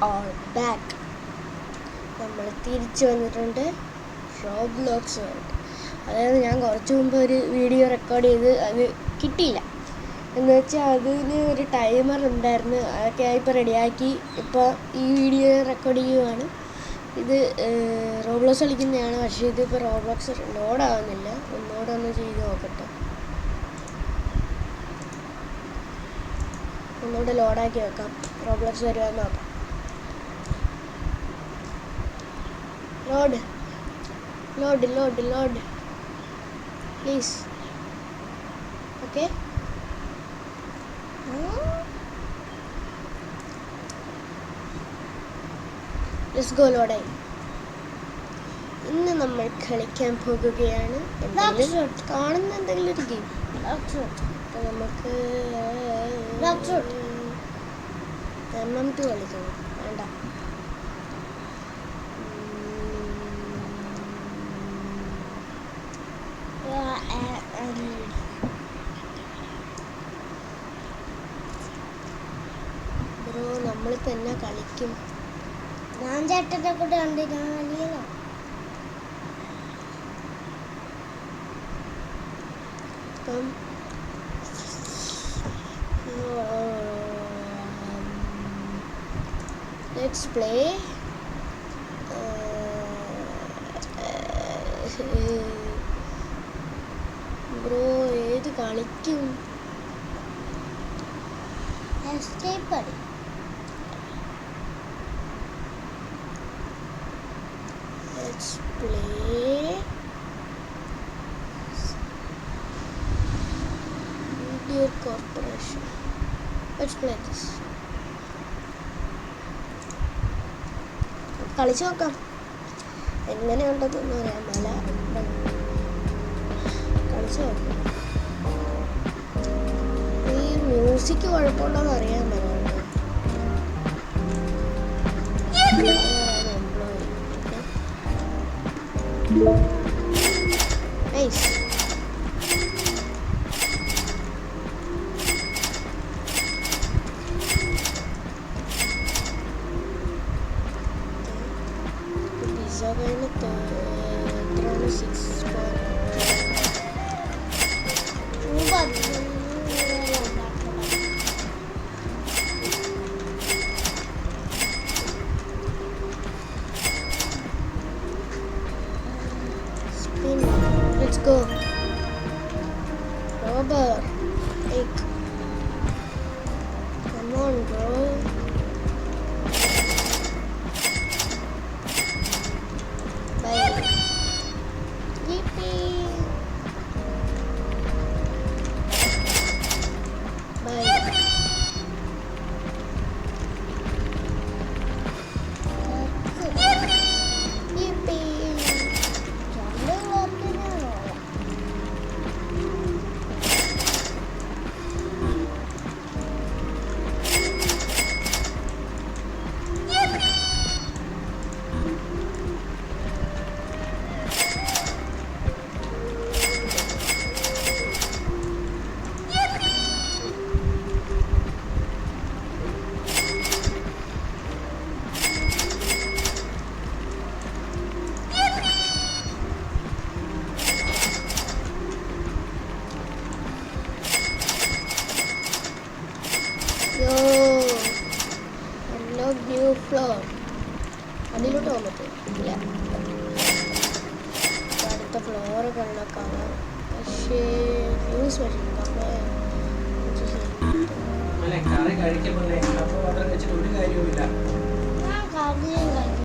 are back. നമ്മൾ തിരിച്ചു വന്നിട്ടുണ്ട് റോബ്ലോക്സ് വേൾഡ്. അതായത് ഞാൻ കുറച്ച് മുമ്പ് ഒരു വീഡിയോ റെക്കോർഡ് ചെയ്ത് അത് കിട്ടിയില്ല എന്ന് വെച്ചാൽ അതിന് ഒരു ടൈമർ ഉണ്ടായിരുന്നു. അതൊക്കെ ഇപ്പോൾ റെഡിയാക്കി ഇപ്പോൾ ഈ വീഡിയോ റെക്കോർഡ് ചെയ്യുവാണ്. ഇത് റോബ്ലോക്സ് കളിക്കുന്നതാണ്, പക്ഷേ ഇതിപ്പോൾ റോബ്ലോക്സ് ലോഡാവുന്നില്ല. ഒന്നുകൂടെ ഒന്ന് ചെയ്ത് നോക്കട്ടെ. ഒന്നുകൂടെ ലോഡാക്കി വെക്കാം. റോബ്ലോക്സ് വരുവാന്ന് നോക്കാം. Load please. Okay, let's go. ലോഡായി. ഇന്ന് നമ്മൾ കളിക്കാൻ പോകുകയാണ് കാണുന്ന എന്തെങ്കിലും ഒരു ഗെയിം. നമുക്ക് MM2 കളിക്കണം. വേണ്ട, ബ്രോ നമ്മൾ തന്നെ കളിക്കും. ഞാൻ ചേട്ടനെ കൂടെ കണ്ട് ഞാൻ വലിയല്ലോ. ഇപ്പം let's play ബ്രോ ഏത് കളിക്കും? എസ്കേപ്പ് കളി. let's play Meteor Corporation. let's play this. കളിച്ചു നോക്കാം എങ്ങനെയുണ്ടെന്നൊന്നും അറിയാൻ മേല. കളിച്ചു നോക്കാം. ഈ മ്യൂസിക് കുഴപ്പമുണ്ടോന്ന് അറിയാൻ മേല. Nice. Let's go. Robber, take. Come on, bro. Bye. Yippee. Bye. New floor. അതിലോട്ട് പോകാൻ പറ്റും ഇല്ല. അടുത്ത ഫ്ലോർ കാണാം. പക്ഷേ യൂസ് പറ്റും.